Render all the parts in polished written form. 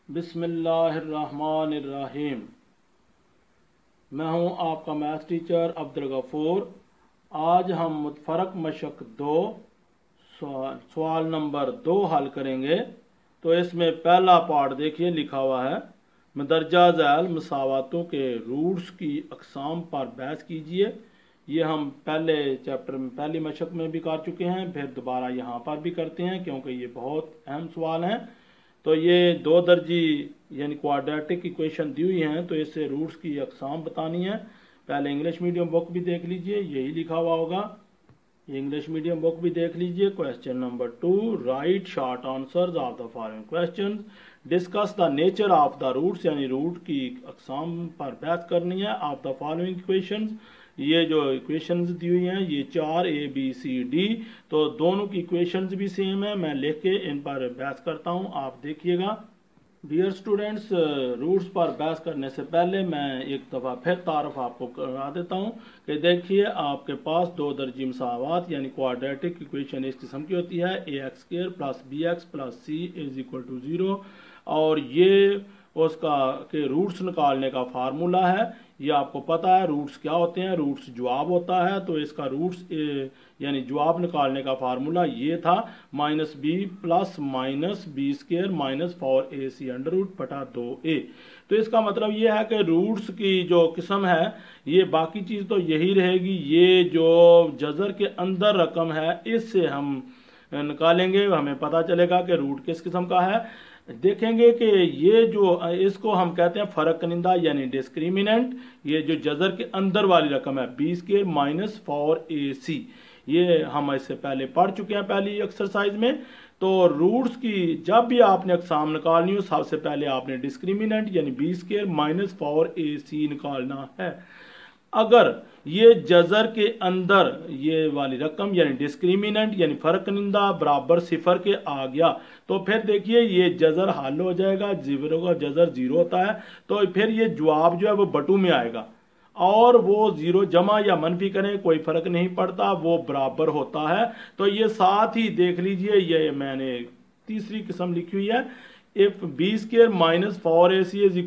बिस्मिल्लाहिर्रहमानिर्रहीम। मैं हूं आपका मैथ टीचर अब्दुल गफूर। आज हम मुतफरक मशक 2 सवाल नंबर 2 हल करेंगे। तो इसमें पहला पार्ट देखिए, लिखा हुआ है मदरजा झैल मसावातों के रूट्स की अकसाम पर बहस कीजिए। ये हम पहले चैप्टर में पहली मशक में भी कर चुके हैं, फिर दोबारा यहाँ पर भी करते हैं क्योंकि ये बहुत अहम सवाल हैं। तो ये दो दर्जी यानी क्वाड्रेटिक इक्वेशन दी हुई हैं, तो इससे रूट्स की अकसाम बतानी है। पहले इंग्लिश मीडियम बुक भी देख लीजिए, यही लिखा हुआ होगा। ये इंग्लिश मीडियम बुक भी देख लीजिए। Question number 2, write short answers of the following question. Discuss the nature of the roots, यानी रूट की अकसाम पर बहस करनी है। ऑफ द फॉलोइंग इक्वेशंस, ये जो इक्वेशंस दी हुई हैं ये 4 ABCD, तो दोनों की इक्वेशंस भी सेम है। मैं लिख के इन पर बहस करता हूँ, आप देखिएगा। डियर स्टूडेंट्स, रूट्स पर बहस करने से पहले मैं एक दफ़ा फिर तारफ़ आपको करा देता हूँ कि देखिए आपके पास दो दर्जी मसावात यानी क्वाड्रेटिक इक्वेशन इस किस्म की होती है, ax² + bx + c = 0। और ये उसका के रूट्स निकालने का फार्मूला है। ये आपको पता है रूट्स क्या होते हैं, रूट्स जवाब होता है। तो इसका रूट्स यानी जवाब निकालने का फार्मूला ये था -b + -b² - 4ac√2a। तो इसका मतलब ये है कि रूट्स की जो किस्म है ये बाकी चीज़ तो यही रहेगी, ये जो जज़र के अंदर रकम है इससे हम निकालेंगे, हमें पता चलेगा कि रूट किस किस्म का है। देखेंगे कि ये जो इसको हम कहते हैं फ़र्क कनिंदा यानी डिस्क्रिमिनेंट। ये जो जज़र के अंदर वाली रकम है b² - 4ac, ये हम इससे पहले पढ़ चुके हैं पहली एक्सरसाइज में। तो रूट्स की जब भी आपने अकसाम निकालनी हो, सबसे पहले आपने डिस्क्रिमिनेंट यानी b² - 4ac निकालना है। अगर ये जज़र के अंदर ये वाली रकम यानी डिस्क्रिमिनेंट यानी फ़र्क कनिंदा बराबर 0 के आ गया, तो फिर देखिए ये जज़र हल हो जाएगा। 0 का जज़र 0 होता है, तो फिर ये जवाब जो है वो बटू में आएगा। और वो 0 जमा या मनफी करें कोई फ़र्क नहीं पड़ता, वो बराबर होता है। तो ये साथ ही देख लीजिए, ये मैंने तीसरी किस्म लिखी हुई है, इफ b² - 4ac =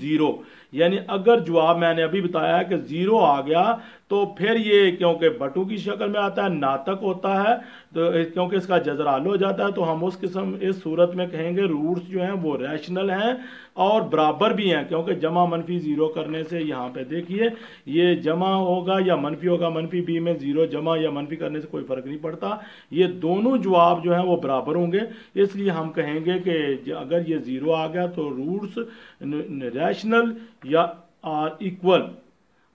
0, यानी अगर जवाब मैंने अभी बताया है कि 0 आ गया तो फिर ये क्योंकि बटू की शक्ल में आता है, नातक होता है, तो क्योंकि इसका जज़र हल हो जाता है, तो हम उस किस्म इस सूरत में कहेंगे रूट्स जो हैं वो रैशनल हैं और बराबर भी हैं। क्योंकि जमा मनफी 0 करने से यहाँ पे देखिए ये जमा होगा या मनफी होगा, मनफी b में 0 जमा या मनफी करने से कोई फ़र्क नहीं पड़ता, ये दोनों जवाब जो हैं वो बराबर होंगे। इसलिए हम कहेंगे कि अगर ये 0 आ गया तो रूट्स रैशनल या आर इक्वल।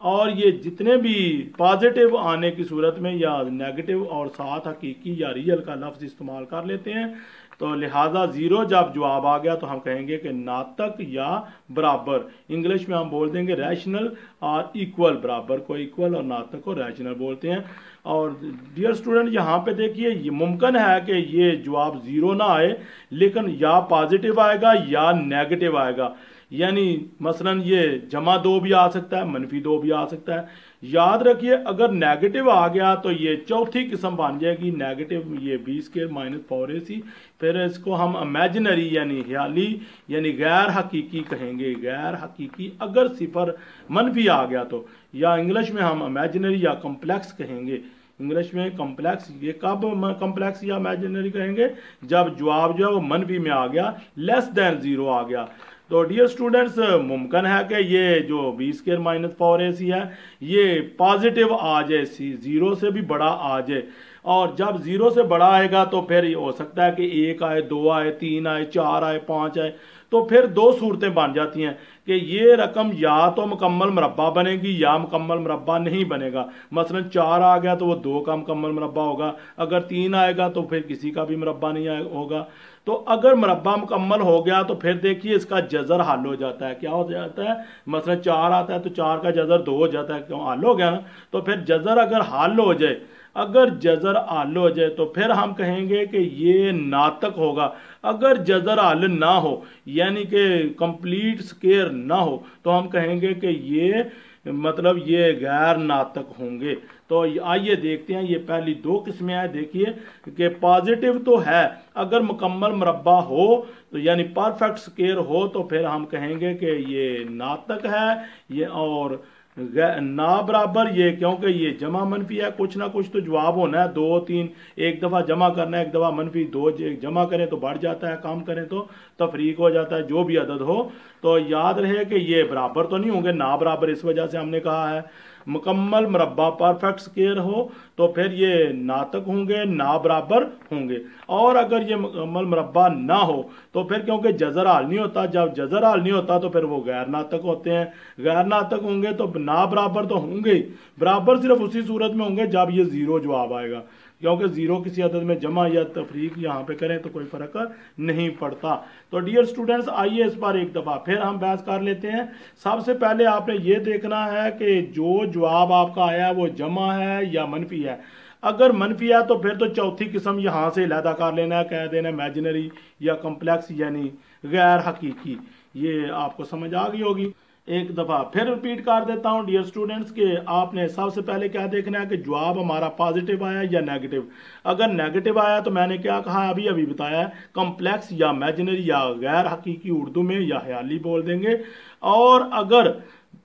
और ये जितने भी पॉजिटिव आने की सूरत में या नेगेटिव और साथ हकीकी या रियल का लफ्ज़ इस्तेमाल कर लेते हैं, तो लिहाजा 0 जब जवाब आ गया तो हम कहेंगे कि नातक या बराबर। इंग्लिश में हम बोल देंगे रैशनल और इक्वल, बराबर को इक्वल और नातक को रैशनल बोलते हैं। और डियर स्टूडेंट, यहाँ पे देखिए ये मुमकिन है कि ये जवाब 0 ना आए, लेकिन या पॉजिटिव आएगा या नेगेटिव आएगा। यानी मसलन ये -2 भी आ सकता है, -2 भी आ सकता है। याद रखिए अगर नेगेटिव आ गया तो ये चौथी किस्म बन जाएगी नेगेटिव, ये b² - 4ac। फिर इसको हम इमेजिनरी यानी ख्याली यानी गैर हकीकी कहेंगे, गैर हकीकी अगर 0 मनफी आ गया तो, या इंग्लिश में हम इमेजिनरी या कम्प्लेक्स कहेंगे। इंग्लिश में कम्प्लेक्स, ये कब कम्प्लेक्स या इमेजिनरी कहेंगे, जब जवाब जो है वो मनफी में आ गया, << 0 आ गया। तो डियर स्टूडेंट्स, मुमकिन है कि ये जो b² - 4ac है ये पॉजिटिव आ जाए, 0 से भी बड़ा आ जाए। और जब 0 से बड़ा आएगा तो फिर हो सकता है कि 1 आए, 2 आए, 3 आए, 4 आए, 5 आए। तो फिर दो सूरतें बन जाती हैं कि ये रकम या तो मुकम्मल मुरब्बा बनेगी या मुकम्मल मुरब्बा नहीं बनेगा। मसलन 4 आ गया तो वो 2 का मुकम्मल मुरब्बा होगा, अगर 3 आएगा तो फिर किसी का भी मुरब्बा नहीं होगा। तो अगर मुरब्बा मुकम्मल हो गया तो फिर देखिए इसका जज़र हल हो जाता है। क्या हो जाता है, मसलन 4 आता है तो 4 का जज़र 2 हो जाता है, क्यों हल हो गया ना। तो फिर जज़र अगर हल हो जाए, अगर जज़र हल हो जाए तो फिर हम कहेंगे कि ये नातक होगा। अगर जज़र हल ना हो यानी कि कंप्लीट स्क्वायर ना हो तो हम कहेंगे कि ये मतलब ये गैर नातक होंगे। तो आइए देखते हैं, ये पहली दो किस्में हैं। देखिए कि पॉजिटिव तो है, अगर मुकम्मल मुरब्बा हो तो यानी परफेक्ट स्क्वायर हो तो फिर हम कहेंगे कि ये नातक है, ये और ना बराबर ये, क्योंकि ये जमा मनफी है, कुछ ना कुछ तो जवाब होना है। 2 3 एक दफ़ा जमा करना है, एक दफ़ा मनफी 2 जमा करें तो बढ़ जाता है, कम करें तो तफरीक हो जाता है, जो भी अदद हो। तो याद रहे कि ये बराबर तो नहीं होंगे, ना बराबर इस वजह से हमने कहा है। मुकम्मल मुरब्बा परफेक्ट स्क्वायर हो तो फिर ये नातक होंगे, ना बराबर होंगे। और अगर ये मुकम्मल मुरब्बा ना हो तो फिर क्योंकि जज़र हाल नहीं होता, जब जज़र हाल नहीं होता तो फिर वो गैर नातक होते हैं। गैर नातक होंगे तो ना बराबर तो होंगे ही, बराबर सिर्फ उसी सूरत में होंगे जब ये ज़ीरो जवाब आएगा, क्योंकि ज़ीरो किसी अदद में जमा या तफरीक यहाँ पे करें तो कोई फ़र्क नहीं पड़ता। तो डियर स्टूडेंट्स, आइए इस पर एक दफ़ा फिर हम बहस कर लेते हैं। सबसे पहले आपने ये देखना है कि जो जवाब आपका आया वो जमा है या मनफी है। अगर मनफी है तो फिर तो चौथी किस्म यहाँ से अलहदा कर लेना है, कह देना इमेजिनरी या कम्प्लेक्स यानी गैर हकीकी। ये आपको समझ आ गई होगी। एक दफ़ा फिर रिपीट कर देता हूँ डियर स्टूडेंट्स के आपने सबसे पहले क्या देखना है कि जवाब हमारा पॉजिटिव आया या नेगेटिव। अगर नेगेटिव आया तो मैंने क्या कहा, अभी अभी बताया है, कम्प्लेक्स या इमेजिनरी या गैर हकीकी उर्दू में या ख्याली बोल देंगे। और अगर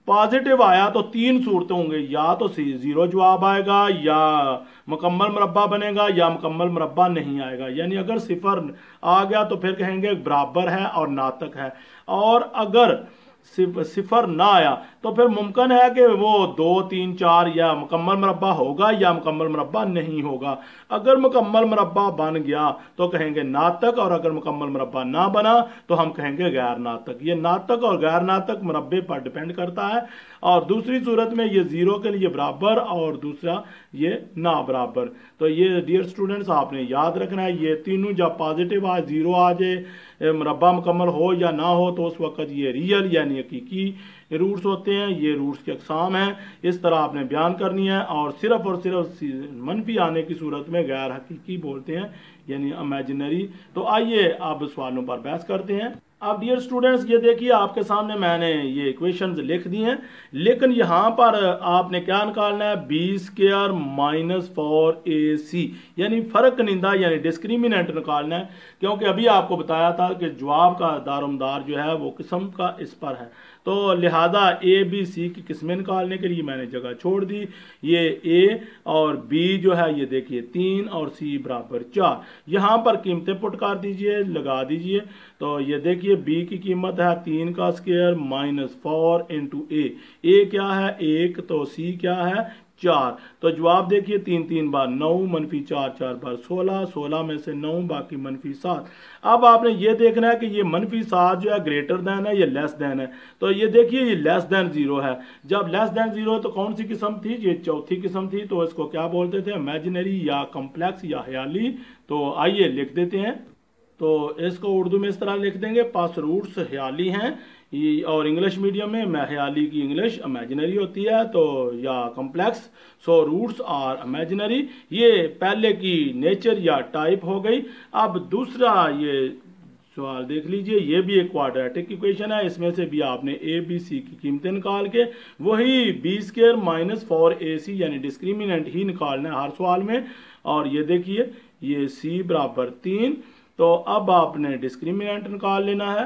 पॉजिटिव आया तो 3 सूरतें होंगे, या तो ज़ीरो जवाब आएगा, या मुकम्मल मुरब्बा बनेगा, या मुकम्मल मुरब्बा नहीं आएगा। यानी अगर सिफर आ गया तो फिर कहेंगे बराबर है और नातक है, और अगर सिफर ना आया तो फिर मुमकिन है कि वो 2 3 4 या मुकम्मल मुरब्बा होगा या मुकम्मल मुरब्बा नहीं होगा। अगर मुकम्मल मुरब्बा बन गया तो कहेंगे नातक, और अगर मुकम्मल मुरब्बा ना बना तो हम कहेंगे गैर नातक। ये नातक और गैर नातक मुरब्बे पर डिपेंड करता है। और दूसरी सूरत में ये ज़ीरो के लिए बराबर और दूसरा ये ना बराबर। तो ये डियर स्टूडेंट्स आपने याद रखना है, ये तीनों जब पॉजिटिव आ ज़ीरो आ जाए, मुरब्बा मुकम्मल हो या ना हो, तो उस वक्त ये रियल यानी हकीकी रूट्स होते हैं। ये रूट्स की अकसाम हैं, इस तरह आपने बयान करनी है। और सिर्फ मनफी आने की सूरत में गैर हकीकी बोलते हैं यानी इमेजिनरी। तो आइए अब सवालों पर बहस करते हैं। अब डियर स्टूडेंट्स ये देखिए आपके सामने मैंने ये इक्वेशंस लिख दी हैं, लेकिन यहाँ पर आपने क्या निकालना है, b² - 4ac यानी फ़र्क निंदा यानी डिस्क्रिमिनेंट निकालना है। क्योंकि अभी आपको बताया था कि जवाब का दारोमदार जो है वो किस्म का इस पर है, तो लिहाजा ए बी सी की किस्में निकालने के लिए मैंने जगह छोड़ दी। ये ए और बी जो है ये देखिए 3 और सी बराबर 4, यहाँ पर कीमतें पुट कर दीजिए, लगा दीजिए। तो ये देखिए बी की कीमत है 3 का स्क्वायर -4 इंटू ए क्या है 1, तो सी क्या है 4। तो जवाब देखिए 3 3 बार 9 -4 4 बार 16, 16 में से 9 बाकी -7। अब आपने ये देखना है कि ये -7 जो है ग्रेटर दैन है या लेस दैन है। तो ये देखिए ये लेस दैन 0 है। जब लेस दैन 0 तो कौन सी किस्म थी, ये चौथी किस्म थी। तो इसको क्या बोलते थे, इमेजिनरी या कम्प्लेक्स या ख्याली। तो आइए लिख देते हैं। तो इसको उर्दू में इस तरह लिख देंगे, पास रूट्स ख्याली हैं, और इंग्लिश मीडियम में ख्याली की इंग्लिश इमेजिनरी होती है, तो या complex. So roots are imaginary. ये पहले की नेचर या टाइप हो गई। अब दूसरा ये सवाल देख लीजिए, ये भी एक क्वाड्रेटिक इक्वेशन है। इसमें से भी आपने ए बी सी की कीमतें निकाल के वही b² - 4ac यानी डिस्क्रिमिनेंट ही निकालना है हर सवाल में। और ये देखिए ये c बराबर 3। तो अब आपने डिस्क्रिमिनेंट निकाल लेना है।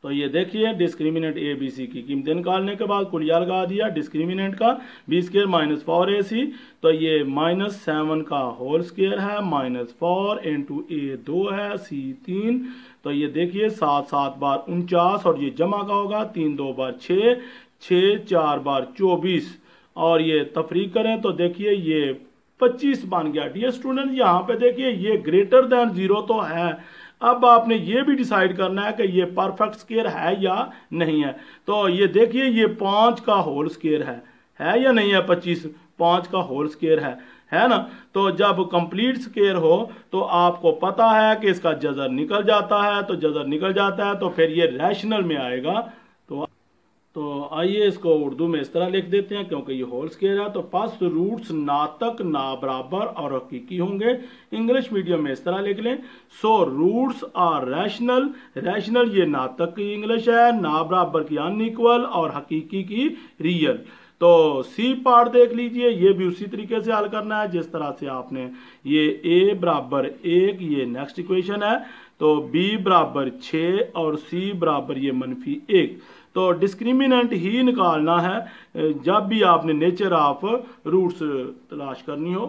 तो ये देखिए डिस्क्रिमिनेंट ए बी सी की कीमतें निकालने के बाद कुलिया लगा दिया डिस्क्रिमिनेंट का, b² - 4ac। तो ये -7 का होल स्क्वायर है, -4 इंटू ए 2 है, c 3। तो ये देखिए 7 7 बार 49, और ये जमा का होगा 3 2 बार 6, 6 4 बार 24, और ये तफरीक करें तो देखिए ये 25 बन गया। डियर स्टूडेंट यहाँ पे देखिए ये ग्रेटर दैन 0 तो है। अब आपने ये भी डिसाइड करना है कि ये परफेक्ट स्क्वायर है या नहीं है। तो ये देखिए ये 5 का होल स्क्वायर है या नहीं है, 25 5 का होल स्क्वायर है ना। तो जब कंप्लीट स्क्वायर हो तो आपको पता है कि इसका जज़र निकल जाता है, तो जज़र निकल जाता है तो फिर ये रैशनल में आएगा। तो आइए इसको उर्दू में इस तरह लिख देते हैं, क्योंकि ये होल स्क्वायर है। तो पास रूट्स नातक ना बराबर और हकीकी होंगे। इंग्लिश मीडियम में इस तरह लिख लें, so roots are rational. Rational ये नातक की इंग्लिश है, ना बराबर की अनइक्वल और हकीकी की रियल। तो सी पार्ट देख लीजिए, ये भी उसी तरीके से हल करना है जिस तरह से आपने ये ए बराबर 1, ये नेक्स्ट इक्वेशन है, तो बी बराबर 6 और सी बराबर ये -1। तो डिस्क्रिमिनेंट ही निकालना है जब भी आपने नेचर ऑफ रूट्स तलाश करनी हो।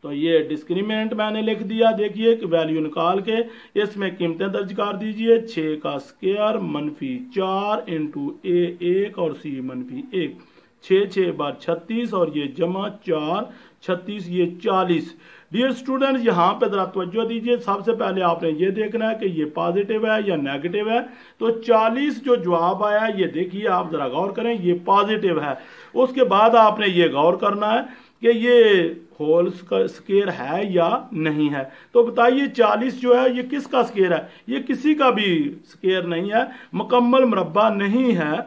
तो ये डिस्क्रिमिनेंट मैंने लिख दिया, देखिए कि वैल्यू निकाल के इसमें कीमतें दर्ज कर दीजिए। 6 का स्क्वायर -4 इंटू A1 और C -1, 6 बार 36 और ये जमा 4 36 ये 40। डियर स्टूडेंट यहाँ पे जरा तवज्जो दीजिए, सबसे पहले आपने ये देखना है कि ये पॉजिटिव है या नेगेटिव है। तो 40 जो जवाब आया ये देखिए, आप जरा गौर करें, ये पॉजिटिव है। उसके बाद आपने ये गौर करना है कि ये होल स्क्वायर है या नहीं है। तो बताइए 40 जो है ये किसका स्क्वायर है? ये किसी का भी स्क्वायर नहीं है, मुकम्मल मुरब्बा नहीं है,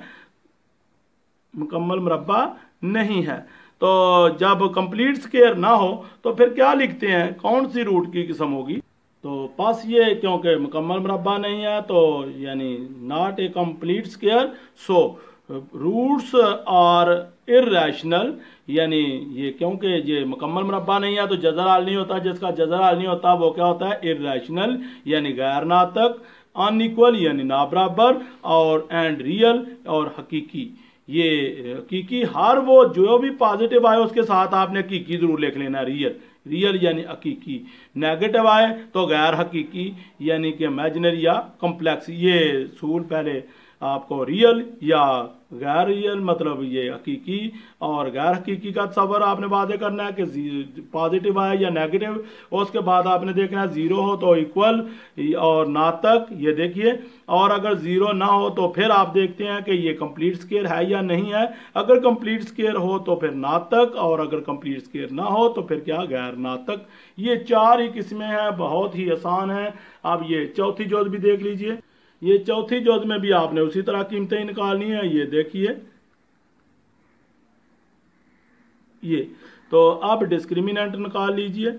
मुकम्मल मुरब्बा नहीं है। तो जब कंप्लीट स्क्वायर ना हो तो फिर क्या लिखते हैं, कौन सी रूट की किस्म होगी? तो पास ये क्योंकि मुकम्मल मुरब्बा नहीं है तो यानी not a complete square, so roots are irrational, यानी ये क्योंकि ये मुकम्मल मुरब्बा नहीं है तो जज़र हाल नहीं होता, जिसका जज़र हाल नहीं होता वो क्या होता है? इर्रेशनल, यानी गैर नातक, अनइक्वल यानी ना बराबर, और एंड रियल और हकीकी। ये हकीकी, हर वो जो भी पॉजिटिव आए उसके साथ आपने हकीकी जरूर लिख लेना, रियल, रियल यानी हकीकी। नेगेटिव आए तो गैर हकीकी यानी कि इमेजिनरी या कॉम्प्लेक्स। ये सूल पहले आपको रियल या गैर रियल मतलब ये हकीकी और गैर हकीकी का तस्वर आपने वादे करना है कि पॉजिटिव आए या नेगेटिव। उसके बाद आपने देखना है 0 हो तो इक्वल और नातक, ये देखिए, और अगर 0 ना हो तो फिर आप देखते हैं कि ये कंप्लीट स्क्वायर है या नहीं है। अगर कंप्लीट स्क्वायर हो तो फिर नातक, और अगर कंप्लीट स्क्वायर ना हो तो फिर क्या? गैर नातक। ये 4 ही किस्में हैं, बहुत ही आसान है। अब ये चौथी जोड़ भी देख लीजिए, ये चौथी जोड़ में भी आपने उसी तरह कीमतें ही निकालनी है। ये देखिए, ये तो अब डिस्क्रिमिनेंट निकाल लीजिए।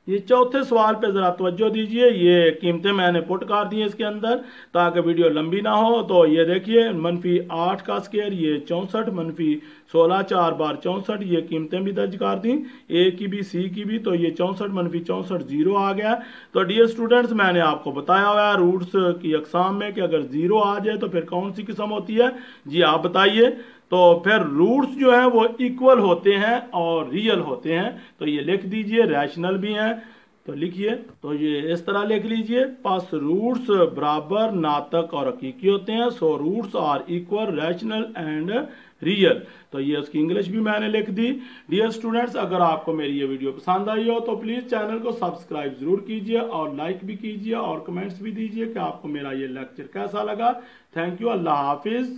ये चौथे सवाल पे जरा तवज्जो दीजिए, ये कीमतें मैंने पुट कर दी हैं इसके अंदर ताकि वीडियो लंबी ना हो। तो ये देखिए, -8 का स्क्वायर ये 64, -16 4 बार 64, ये कीमतें भी दर्ज कर दी, ए की भी सी की भी। तो ये 64 -64 0 आ गया। तो डियर स्टूडेंट्स, मैंने आपको बताया हुआ है रूट्स की अकसाम में कि अगर 0 आ जाए तो फिर कौन सी किस्म होती है? जी आप बताइए। तो फिर रूट्स जो है वो इक्वल होते हैं और रियल होते हैं। तो ये लिख दीजिए, रैशनल भी हैं तो लिखिए, तो ये इस तरह लिख लीजिए, पास रूट्स बराबर नातक और हकीकी होते हैं। So roots are equal, rational and real. तो ये उसकी इंग्लिश भी मैंने लिख दी। डियर स्टूडेंट्स, अगर आपको मेरी ये वीडियो पसंद आई हो तो प्लीज़ चैनल को सब्सक्राइब जरूर कीजिए और लाइक भी कीजिए और कमेंट्स भी दीजिए कि आपको मेरा ये लेक्चर कैसा लगा। थैंक यू, अल्लाह हाफिज़।